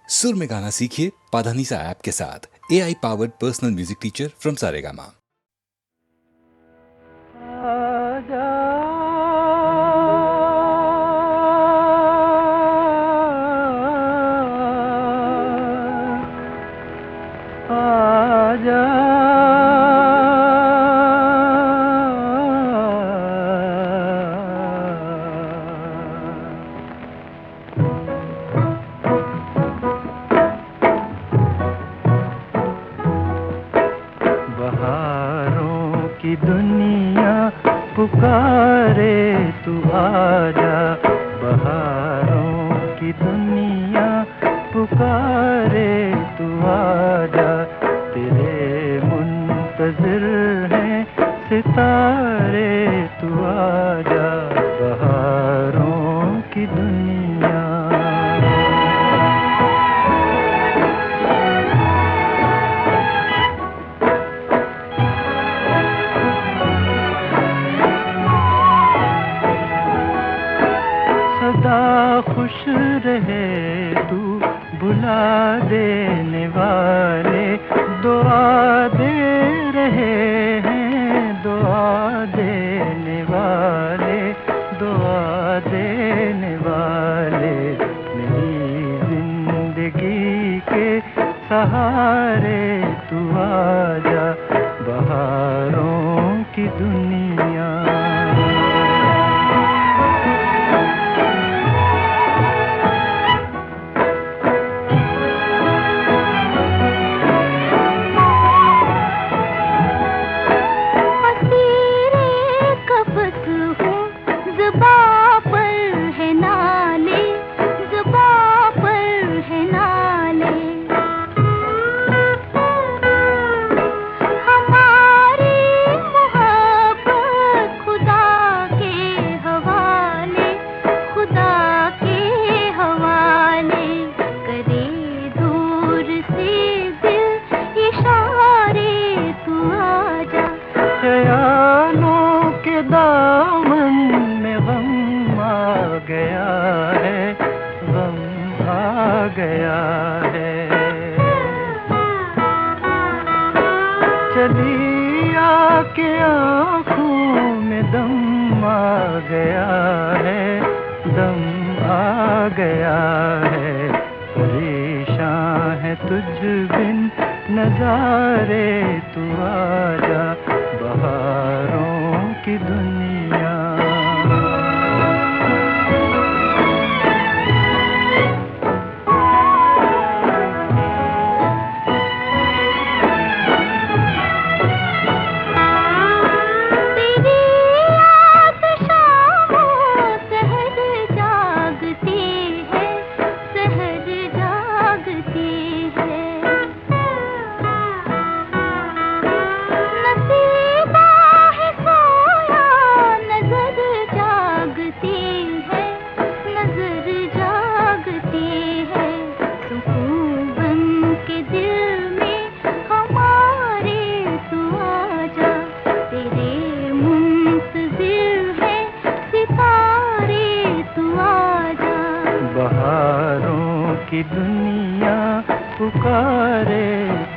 सुर में गाना सीखिए पाधानीसा ऐप के साथ। AI powered personal music teacher from Saregama. बहारों की दुनिया पुकारे तू आजा, बहारों की दुनिया पुकारे तू आजा, तेरे मुंतज़िर हैं सितारे तू आजा, बहारों की दुनिया। सदा खुश रहे तू बुला देने वाले, दुआ दे रहे हैं दुआ देने वाले, दुआ देने वाले, मेरी जिंदगी के सहारे तू आजा, बहारों की दुनिया। ख्यालों के दामन में गम आ गया है, गम आ गया है, चली आके आँखों में दम आ गया है, दम आ गया है, परेशान है तुझ बिन नजारे तू आजा, बहारों की दुनिया। बहारों की दुनिया पुकारे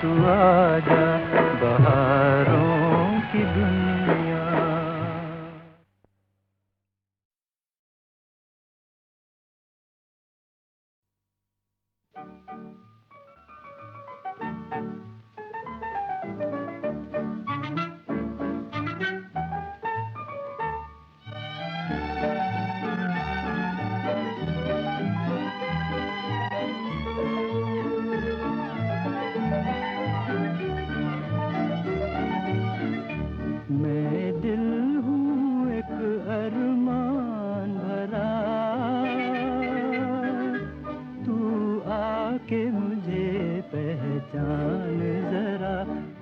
तू आजा, बहारों की दुनिया। मैं दिल हूँ एक अरमान भरा, तू आके मुझे पहचान जरा,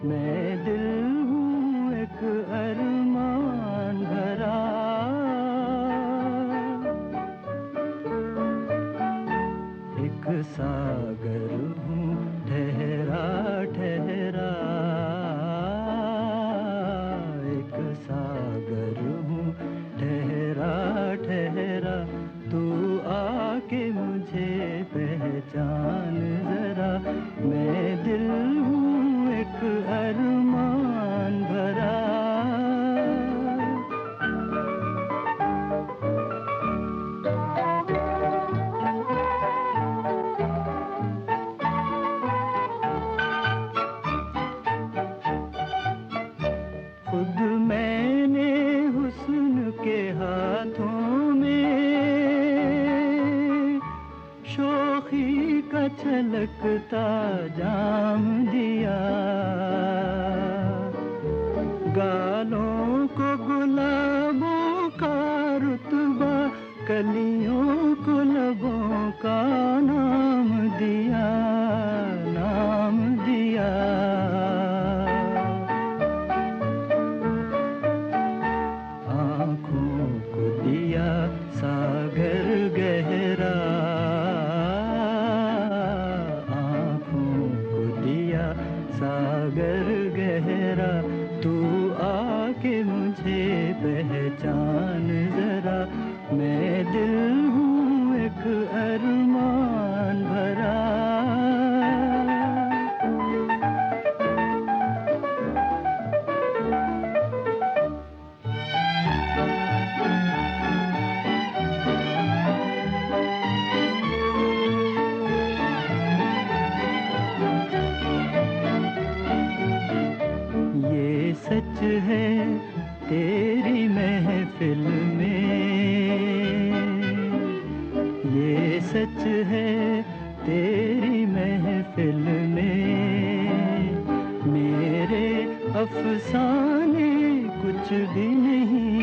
मैं दिल हूँ एक अरमान भरा, एक सागर हूँ ठहरा ठहरा, सागर हूँ ठहरा ठहरा, तू आके मुझे पहचान छलकता जाम दिया, गालों को गुलाबों का रुतबा, कलियों को लबों का नाम दिया, नाम दिया। आँखों को दिया सागर गहरा, आँखों को दिया सागर गहरा, तू आके मुझे पहचान जरा, मैं दिल हूँ एक अरमान भरा। सच है तेरी महफिल में, ये सच है तेरी महफिल में, मेरे अफसाने कुछ भी नहीं,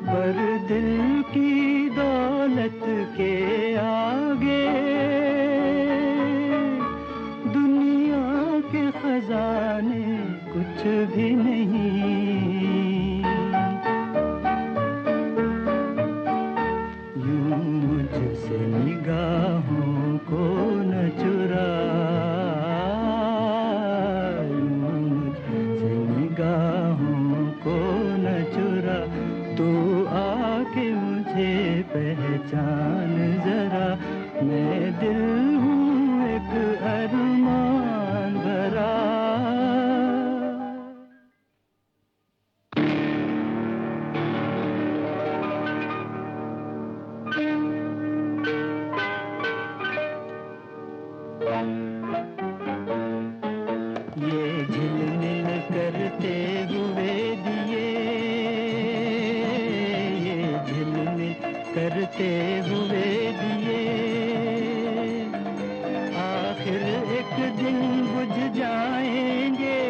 पर दिल की दौलत के आगे खजाने कुछ भी नहीं। यूं मुझसे निगाहों को न चुरा, यूं मुझसे निगाहों को न चुरा, तू आके मुझे पहचान जरा, मैं दिल हूँ एक अरमान भरा। ये झिलमिल करते हुए दिए, ये झिलमिल करते हुए दिए, आखिर एक दिन बुझ जाएंगे,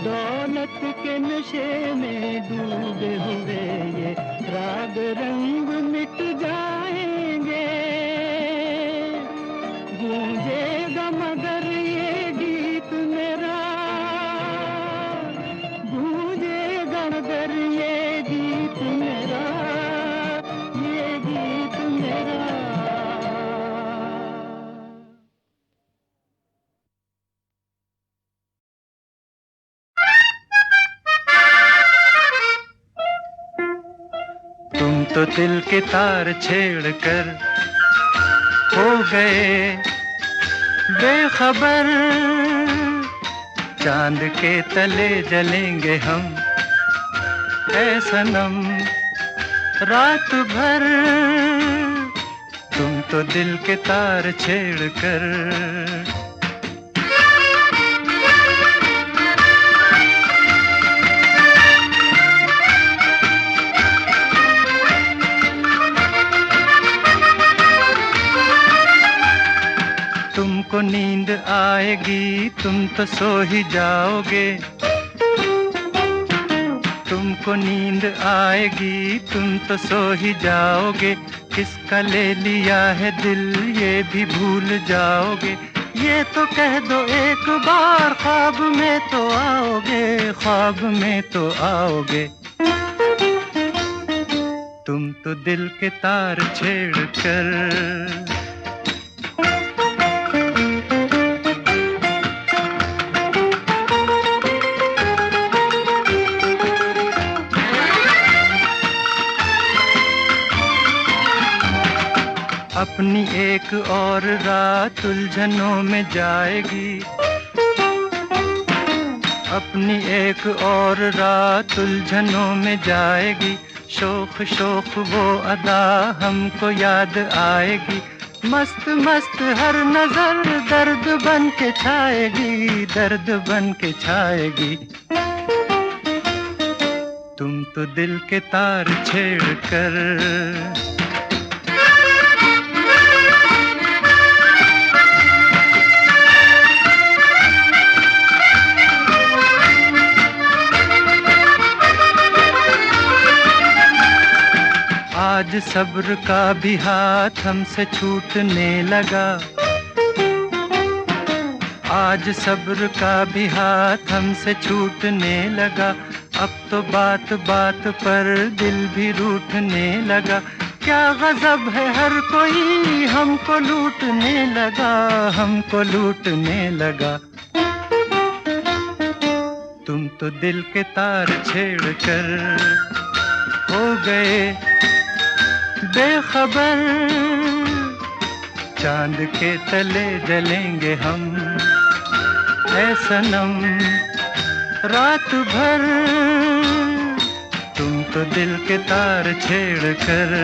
दौलत के नशे में डूबे हुए ये राग रंग मिट जाएंगे, गूंजेगा मगर ये गीत मेरा, गूंजेगा मगर ये गीत मेरा, ये गीत मेरा। तुम तो दिल के तार छेड़ कर हो गए बेखबर, चांद के तले जलेंगे हम ऐ सनम रात भर, तुम तो दिल के तार छेड़ कर। तुमको नींद आएगी तुम तो सो ही जाओगे, तुमको नींद आएगी तुम तो सो ही जाओगे, किसका ले लिया है दिल ये भी भूल जाओगे, ये तो कह दो एक बार ख्वाब में तो आओगे, ख्वाब में तो आओगे। तुम तो दिल के तार छेड़ कर। अपनी एक और रात उलझनों में जाएगी, अपनी एक और रात उलझनों में जाएगी, शोख शोख वो अदा हमको याद आएगी, मस्त मस्त हर नजर दर्द बन के छाएगी, दर्द बन के छाएगी। तुम तो दिल के तार छेड़ कर आज सब्र का भी हाथ हमसे छूटने लगा, आज सब्र का भी हाथ हमसे छूटने लगा। अब तो बात बात पर दिल भी रूठने लगा। क्या गजब है हर कोई हमको लूटने लगा, हमको लूटने लगा। तुम तो दिल के तार छेड़ कर हो गए बेखबर, चांद के तले जलेंगे हम ऐ सनम रात भर। तुम तो दिल के तार छेड़ कर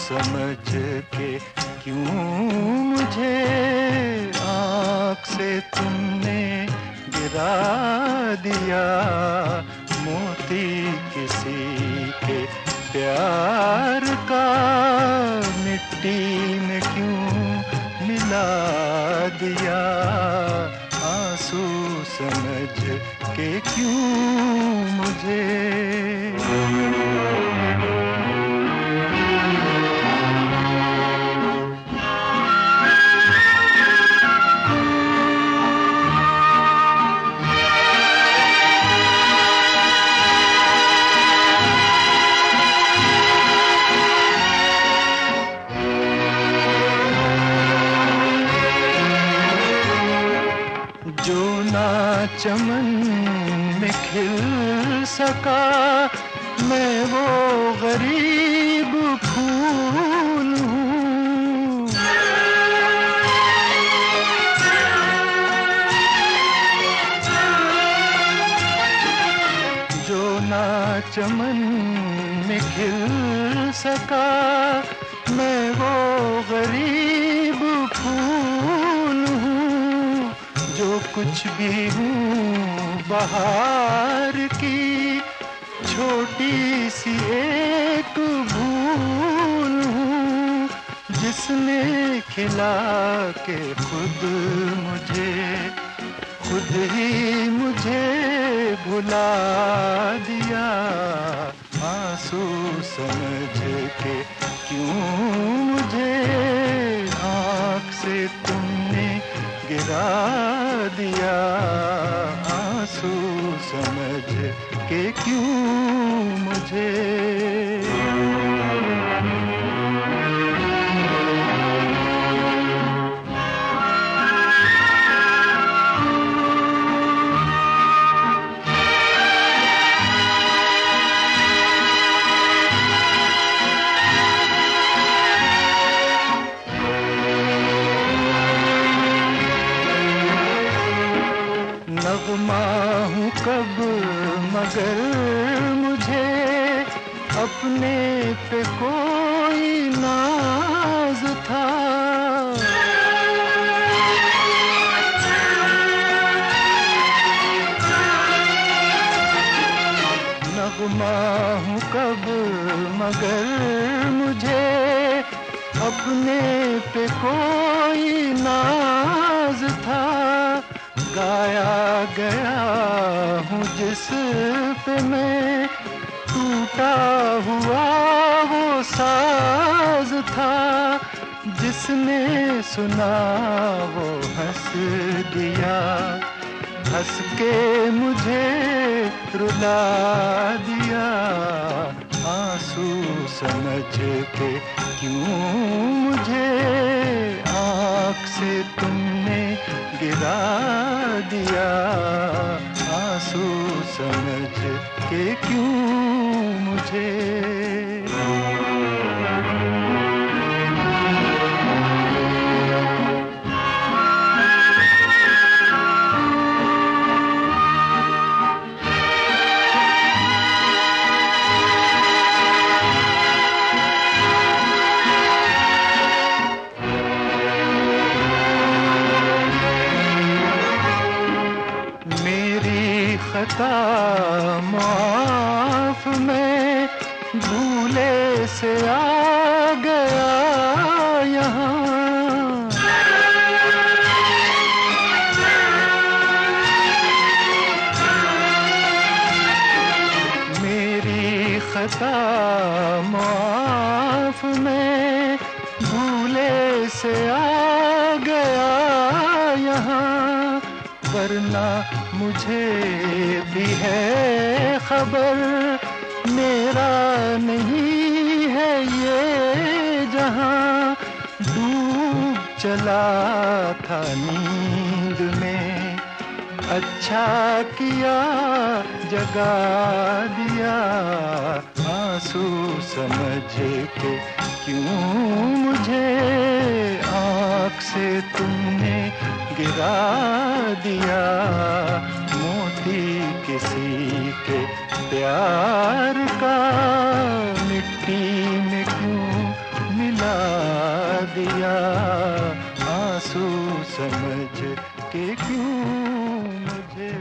समझ के क्यों मुझे आँख से तुमने गिरा दिया, मोती किसी के प्यार का मिट्टी में क्यों मिला दिया, आंसू समझ के क्यों मुझे। चमन में खिल सका मैं वो गरीब फूल हूँ, जो ना चमन में खिल सका मैं वो गरीब फूल हूँ, जो कुछ भी हूँ बहार की छोटी सी एक भूल हूँ, जिसने खिला के खुद ही मुझे भुला दिया, आंसू समझ के क्यों मुझे आँख से तुमने गिरा दिया, आंसू समझ के क्यों मुझे। नगमा हूँ कब मगर मुझे अपने पे कोई नाज था, नगमा हूँ कब मगर मुझे अपने पे कोई नाज था, गाया गया हूँ जिस पे मैं टूटा हुआ वो साज था, जिसने सुना वो हंस दिया, हंस के मुझे रुला दिया, आंसू समझ के क्यों मुझे आँख से तुमने गिरा दिया, आंसू समझ के क्यों मुझे। खता माफ में भूले से आ गया यहाँ। मेरी खता माफ में भूले से आ गया यहाँ, वरना मुझे भी है खबर मेरा नहीं है ये जहां। डूब चला था नींद में, अच्छा किया जगा दिया, आंसू समझ के क्यों मुझे आँख से तुमने गिरा दिया। मोती किसी के प्यार का मिट्टी में क्यों मिला दिया, आंसू समझ के क्यों मुझे।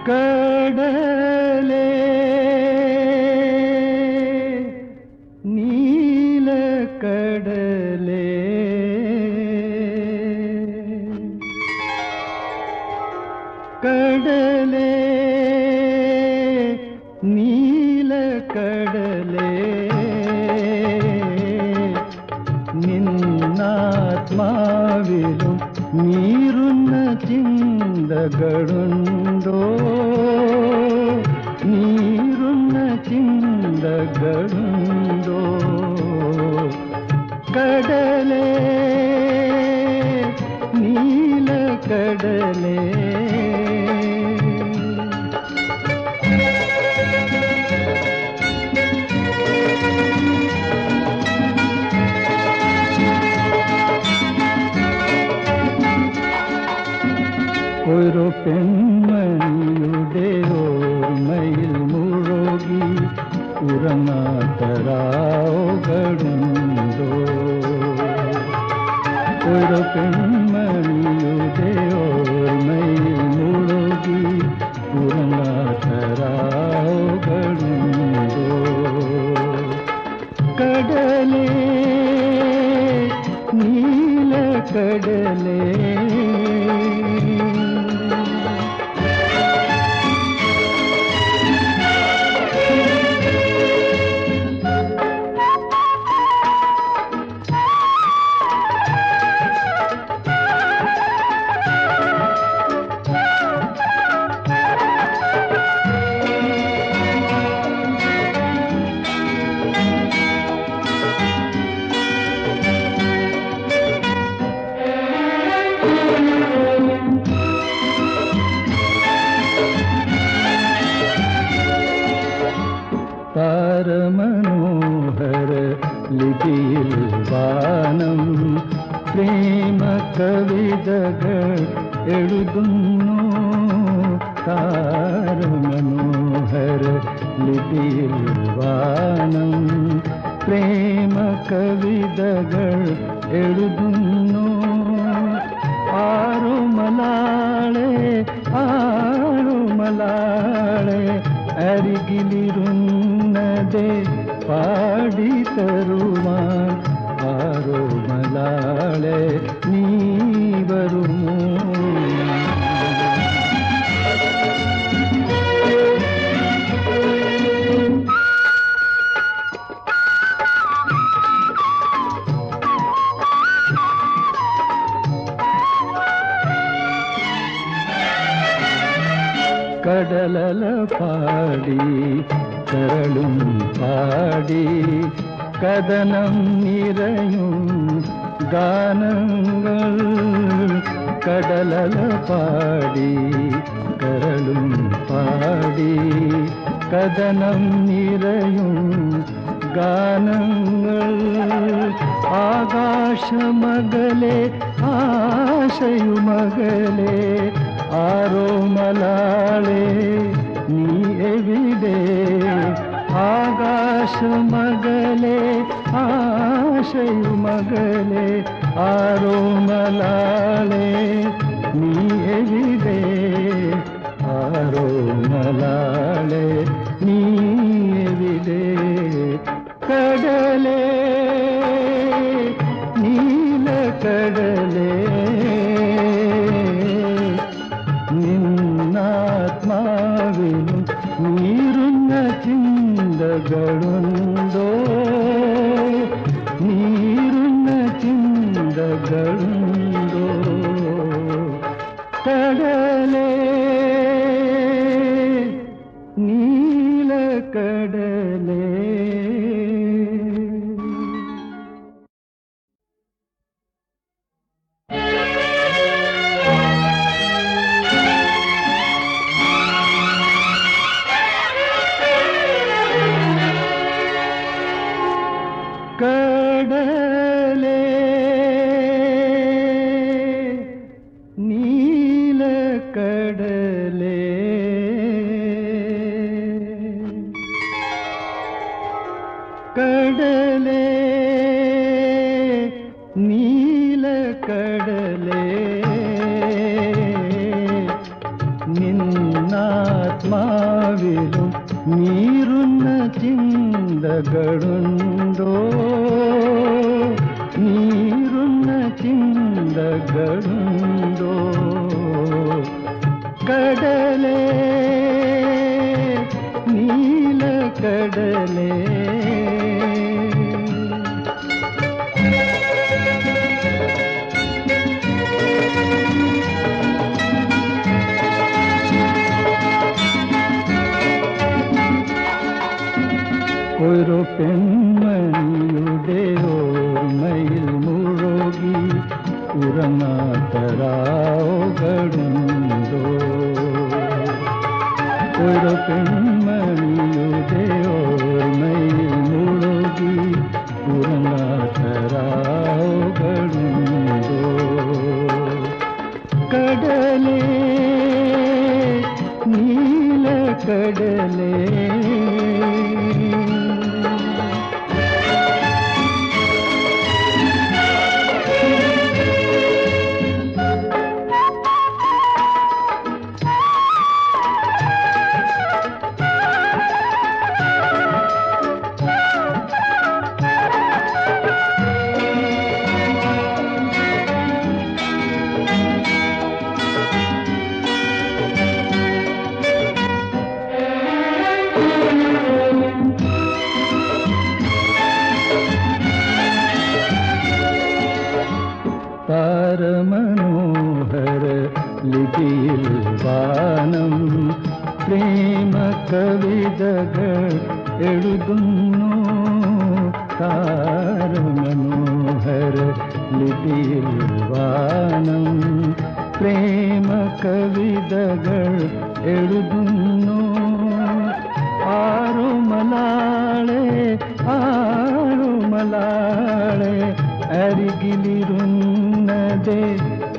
കടലേ നീല കടലേ കടലേ നീല കടലേ നിന്നാത്മാവിലും നീറുന്ന ചിന്തകളുണ്ടോ, നീറുന്ന ചിന്തകളുണ്ടോ. കടലേ നീല കടലേ ഒരു പെൺമണിയുടെ ഓർമ്മയിൽ മുഴുകി ഉറങ്ങാത്തരാവുകളുണ്ടോ. ഒരു പെൺമണിയുടെ ഓർമ്മയിൽ മുഴുകി ഉറങ്ങാത്തരാവുകളുണ്ടോ. കടലേ നീല കടലേ താരമനോഹര ലിപിയിൽ വാനം പ്രേമ കവിതകൾ എഴുതുന്നു. താരമനോഹര ലിപിയിൽ വാനം പ്രേമ കവിതകൾ എഴുതുന്നു. ആറുമലാളെ ആറുമലാളെ അരികിലിരുന്നതേ പാടി തരുവാൻ. ആറുമലാളെ നീ വരുമോ. കടലല പാടി കരളും പാടി കഥനം നിറയും ഗാനങ്ങൾ. കടലല പാടി കരളും പാടി കഥനം നിറയും ഗാനങ്ങൾ. ആകാശമകലെ ആശയുമകലെ ആരോ മലാളെ നീ എവിടെ ആകാശമകലെ ആശയുമകലെ ആരോ മലാളെ നീ എവിടെ ആരോ മലാളെ നീ എവിടെ കടലേ നീലക്കടലേ നിന്നാത്മാവിലും നീറുന്ന ചിന്തകളുണ്ടോ നീറുന്ന ചിന്തകളുണ്ടോ കടലേ നീലക്കടലേ. കടലേ നീലക്കടലേ കടലേ നീലക്കടലേ നിന്നാത്മാവിലും നീറുന്ന ചിന്തകളുണ്ടോ നീറുന്ന ചിന്തകളുണ്ടോ കടലേ നീലക്കടലേ. ഒരു പെൺമണിയുടെ ഓർമ്മയിൽ മുഴുകി ഉറങ്ങാത്ത രാവുകളുണ്ടോ ഒരു പെൺമണിയുടെ ഓർമ്മയിൽ മുഴുകി ഉറങ്ങാത്ത രാവുകളുണ്ടോ കടലേ നീലക്കടലേ. താരമനോഹര ലിപിയിൽ വാനം പ്രേമ കവിതകൾ എഴുതുന്നു താരമനോഹര ലിപിയിൽ വാനം പ്രേമ കവിതകൾ എഴുതുന്നു ആരോ മലാളെ ആരോ മലാളെ അരികിലിരുന്നതേ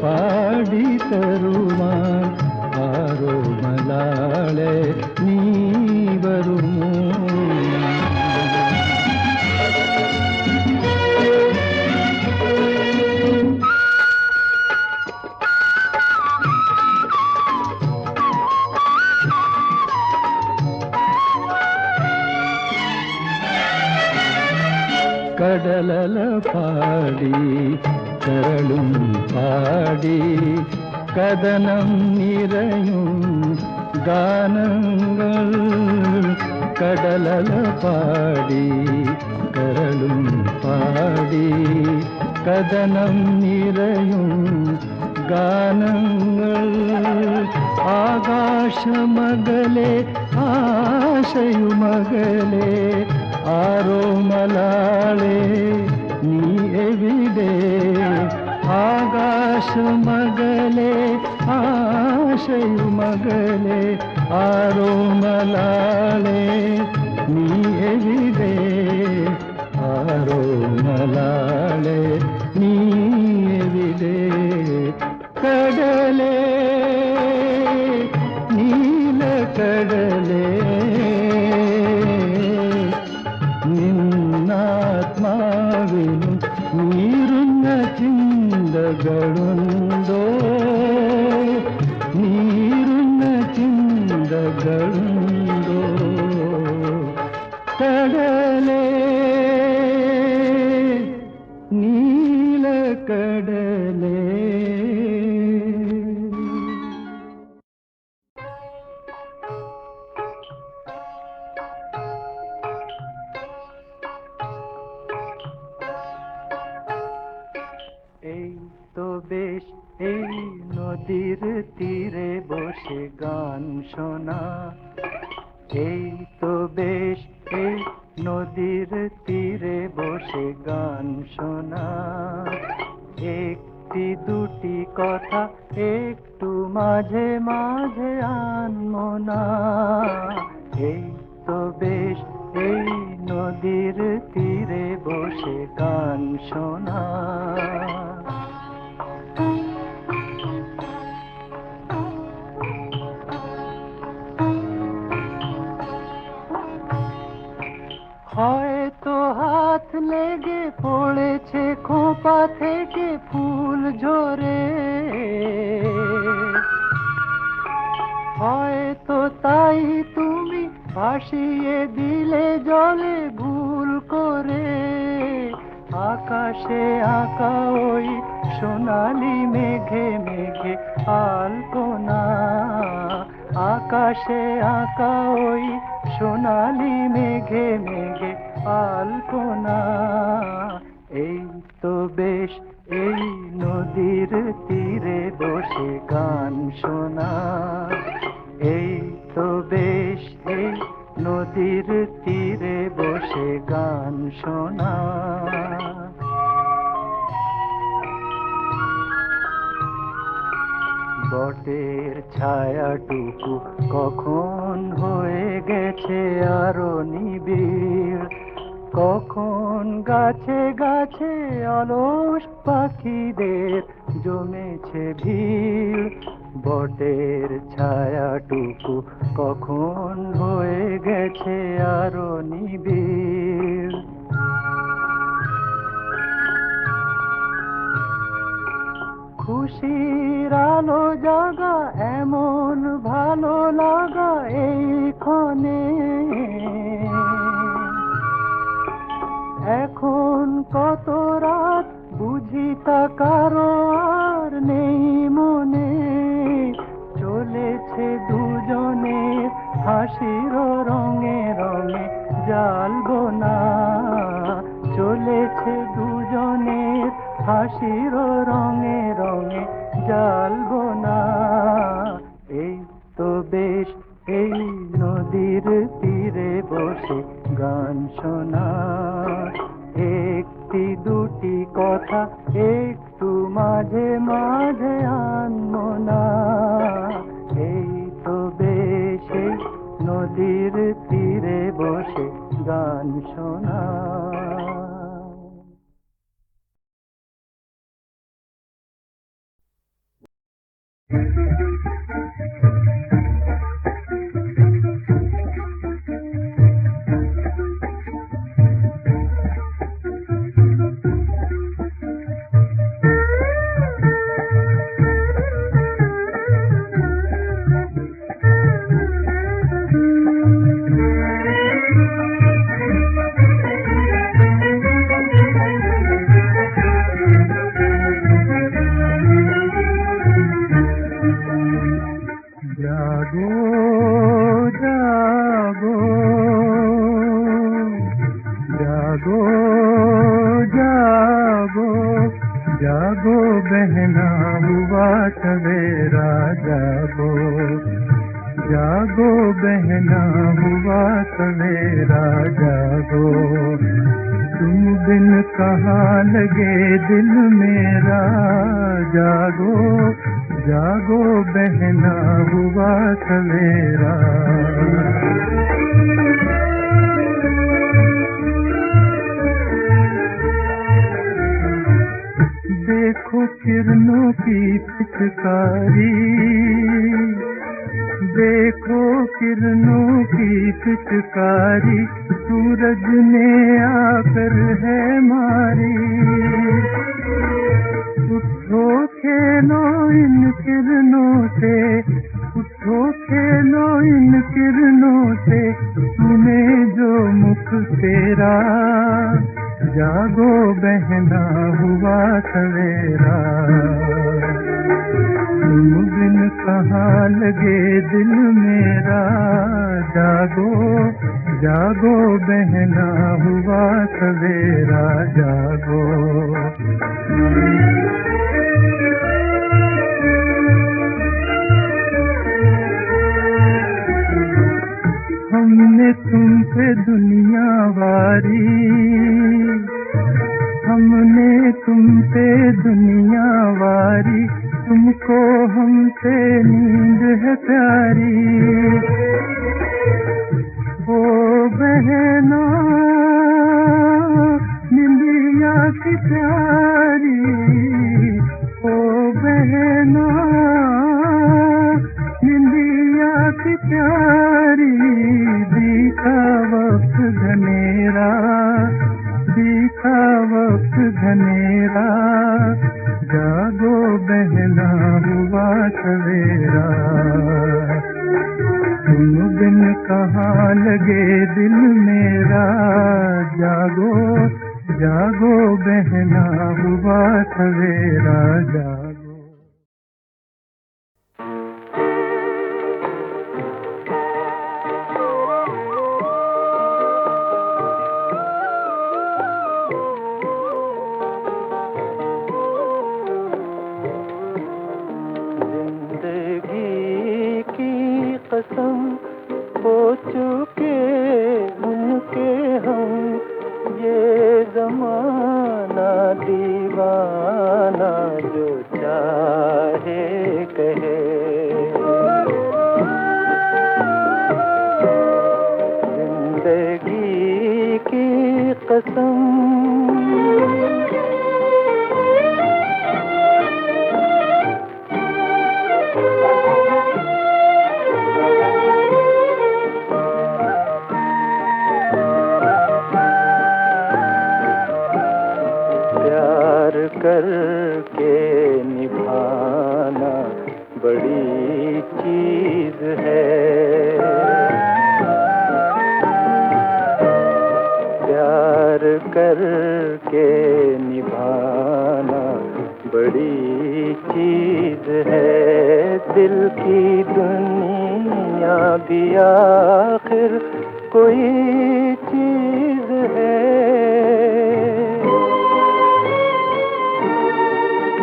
പാടി തരുവാൻ ആരോ മലാളെ നീ വരുമോ കടലല പാടി കരളും പാടി കഥനം നിറയും ഗാനങ്ങൾ കടലല പാടി കരളും പാടി കഥനം നിറയും ഗാനങ്ങൾ ആകാശമകലെ ആശയുമകലെ ആരോ മലാളെ നീ എവിടെ ആകാശമകലെ ആശയുമകലെ ആരോ മലാളെ നീ എവിടെ ആരോ മലാളെ നീ എവിടെ കടലേ ಚಿಂದಗಳುಂದೋ ನೀರುನ್ನ ಚಿಂದಗಳುಂದೋ ಕಡಲೆ ನೀಲ ಕಡಲೆ এই তো বেশ এই নদীর তীরে বসে গান শোনা এই তো বেশ এই নদীর তীরে বসে গান শোনা একটি দুটি কথা একটু মাঝে মাঝে আনমো না এই তো বেশ এই নদীর তীরে বসে গান শোনা হয়তো হাত লেগে পড়েছে খোপা থেকে ফুল ঝরে হয়তো তাই তুমি ভাসিয়ে দিলে জলে ভুল করে আকাশে আঁকা ওই সোনালি মেঘে মেঘে আলপনা আকাশে আঁকা ওই সোনালি মেঘে মেঘে আলপনা এই তো বেশ এই নদীর তীরে বসে গান শোনা এই তো বেশ এই নদীর তীরে বসে গান শোনা বটের ছায়াটুকু কখন হয়ে গেছে আরো নিবিড় কখন গাছে গাছে অলস পাখিদের জমেছে ভিড় বটের ছায়াটুকু কখন হয়ে গেছে আরো নিবিড় খুশির আলো জাগা এমন ভালো লাগা এইখানে এখন কত রাত বুঝি তা কারো আর নেই মনে চলেছে দুজনের হাসির রঙে রঙে জ্বালবো না চলেছে দুজনের হাসির রঙে রঙে জ্বালবো না এই তো বেশ এই নদীর তীরে বসে গান শোনা একটি দুটি কথা একটু মাঝে মাঝে আনমো না এই তো বেশ এই নদীর তীরে বসে গান শোনা जागो बहना हुआ सवेरा जागो जागो बहना हुआ सवेरा जागो तुम बिन कहाँ लगे दिल मेरा जागो जागो बहना हुआ सवेरा देखो किरणों की पिचकारी देखो किरणों की पिचकारी सूरज ने आकर है मारी सवेरा, तुम बिन कहाँ लगे दिल मेरा, जागो जागो बहना हुआ सवेरा, जागो। हमने तुम पे दुनिया वारी, हमने तुम पे दुनिया वारी, तुमको हमसे नींद है प्यारी। ओ बहना निंदिया की प्यारी, ओ बहना निंदिया की प्यारी, बीता वक्त घनेरा, बीता वक्त घनेरा, जागो बहना हुआ सवेरा, तुम बिन कहाँ लगे दिल मेरा, जागो जागो बहना हुआ सवेरा, जागो। कसम हो चुके उनके हम, ये ज़माना दीवाना जो चाहे कहे। जिंदगी की कसम करके निभाना बड़ी चीज है, प्यार करके निभाना बड़ी चीज है। दिल की दुनिया भी आखिर कोई चीज है,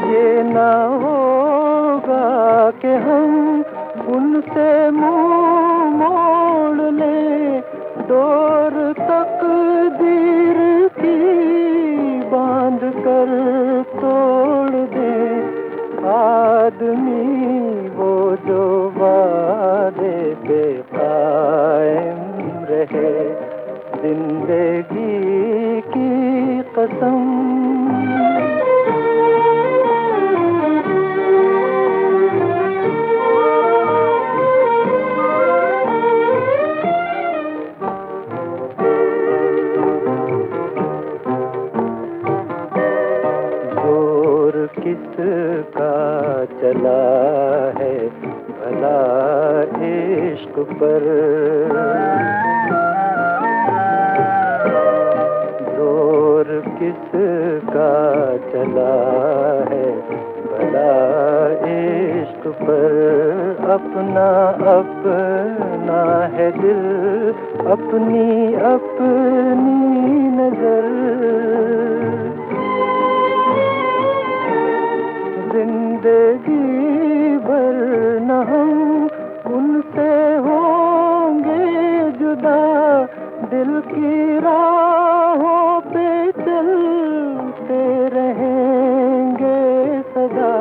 ये ना होगा कि हम उनसे मुंह मोड़ लें, डोर तकदीर की बांध कर तोड़ दें। आदमी वो जो वादे पे कायम रहे, जिंदगी की कसम। किसका चला है भला इश्क पर, जोर किसका चला है भला इश्क पर। अपना अपना है दिल, अपनी अपनी नजर, जिंदगी भर न हम उनसे होंगे जुदा, दिल की राहों पे चलते रहेंगे सदा।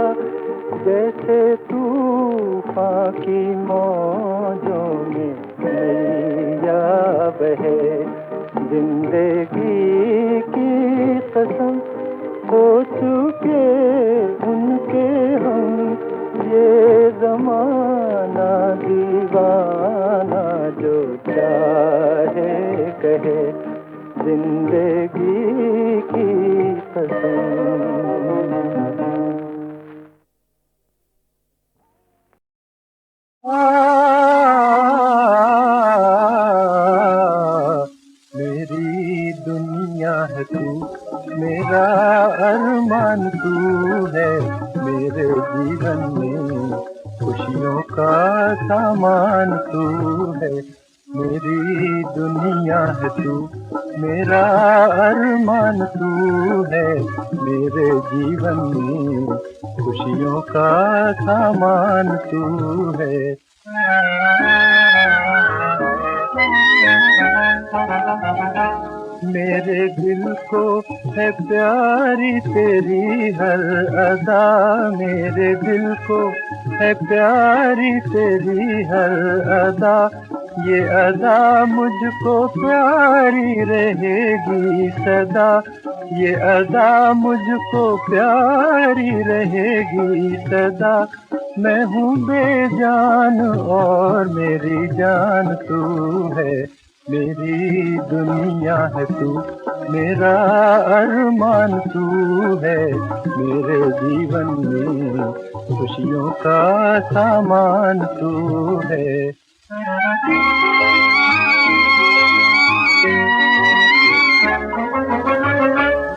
जैसे तूफान की मौजों में नैया बहे, जिंदगी की कसम हो चुके उनके हम, ये ज़माना दीवाना जो चाहे कहे, जिंदगी की कसम। अरमान तू है मेरे जीवन में, खुशियों का सामान तू है, मेरी दुनिया है तू, मेरा अरमान तू है मेरे जीवन में, खुशियों का सामान तू है। मेरे दिल को है प्यारी तेरी हर अदा, मेरे दिल को है प्यारी तेरी हर अदा, ये अदा मुझको प्यारी रहेगी सदा, ये अदा मुझको प्यारी रहेगी सदा। मैं हूँ बेजान और मेरी जान तू है, मेरी दुनिया है तू, मेरा अरमान तू है मेरे जीवन में, खुशियों का सामान तू है।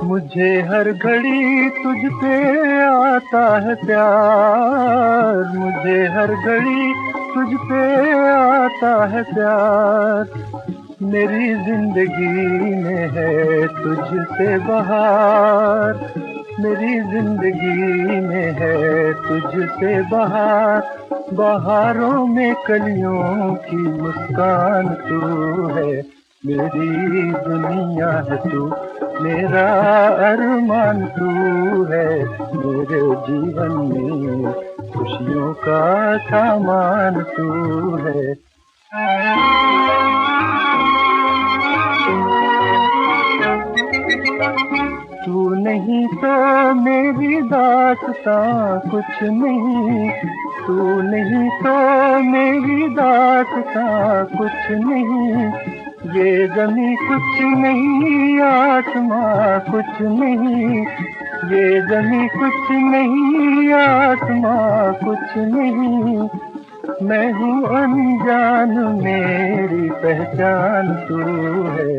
मुझे हर घड़ी तुझ पे आता है प्यार, मुझे हर घड़ी तुझ पे आता है प्यार, मेरी जिंदगी में है तुझसे बहार, मेरी जिंदगी में है तुझसे बहार, बहारों में कलियों की मुस्कान तू है, मेरी दुनिया है तू, मेरा अरमान तू है मेरे जीवन में, खुशियों का सामान तू है। तू नहीं तो मेरी दास्तां कुछ नहीं, तू नहीं तो मेरी दास्तां कुछ नहीं, ये ज़मीं कुछ नहीं आसमां कुछ नहीं, ये ज़मीं कुछ नहीं आसमां कुछ नहीं, मैं हूँ अनजान मेरी पहचान तू है,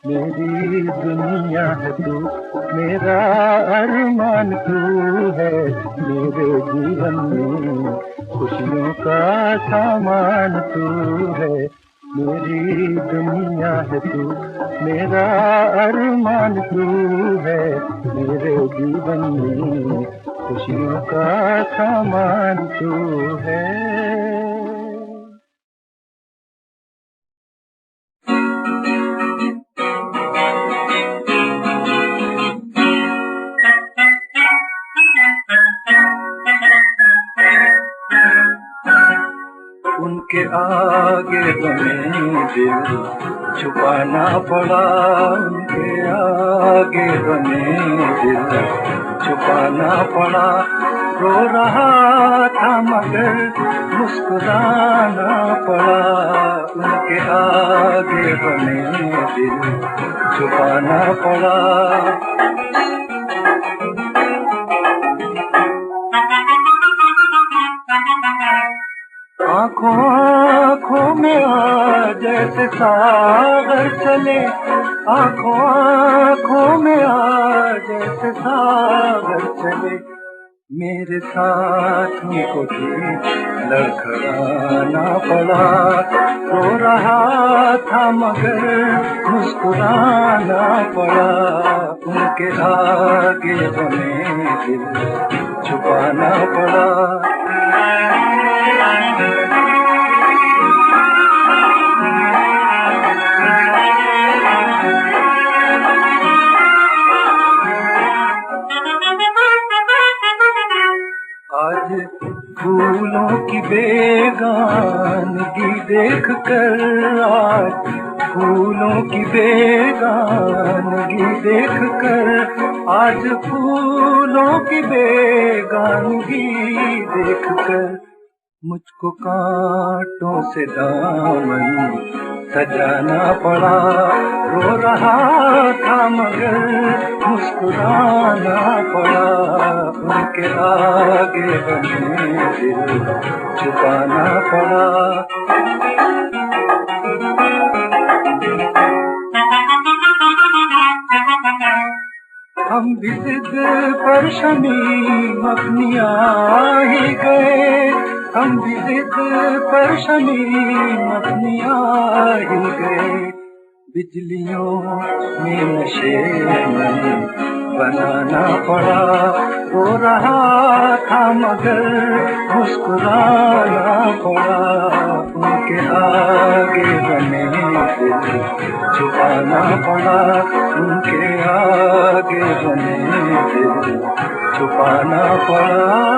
मेरी दुनिया है तू, मेरा अरमान तू है मेरे जीवन में, खुशियों का सामान तू है, मेरी दुनिया है तू, मेरा अरमान तू है मेरे जीवन में, खुशियों का सामान तू है। उनके आगे बने दिल छुपाना पड़ा, उनके आगे बने दिल छुपाना पड़ा, रो रहा था मगर मुस्कुराना पड़ा, उनके आगे बने दिल छुपाना पड़ा। आँखों आँखों में आ जैसे सागर चले, आँखों आँखों में आ जैसे सागर चले, मेरे साथ को भी लड़खड़ाना पड़ा, रो रहा था मगर मुस्कुराना पड़ा, उनके आगे बने दिल छुपाना पड़ा। आज फूलों की बेगानगी देख कर, आज फूलों की बेगानगी देख कर, आज फूलों की बेगानगी देख कर, मुझको कांटों से दामन सजाना पड़ा, रो रहा था मगर मुस्कुराना पड़ा, उनके आगे बने दिल छुपाना पड़ा। हम भी जिद पर शमीम अपनी आ ही गए, हम भी जिद पर शमीम अपनी आ ही गए। बिजलियों में नशे में बनाना पड़ा, रो रहा था मगर मुस्कुराना पड़ा। उनके आगे बने दिल छुपाना पड़ा, उनके आगे बने दिल छुपाना पड़ा।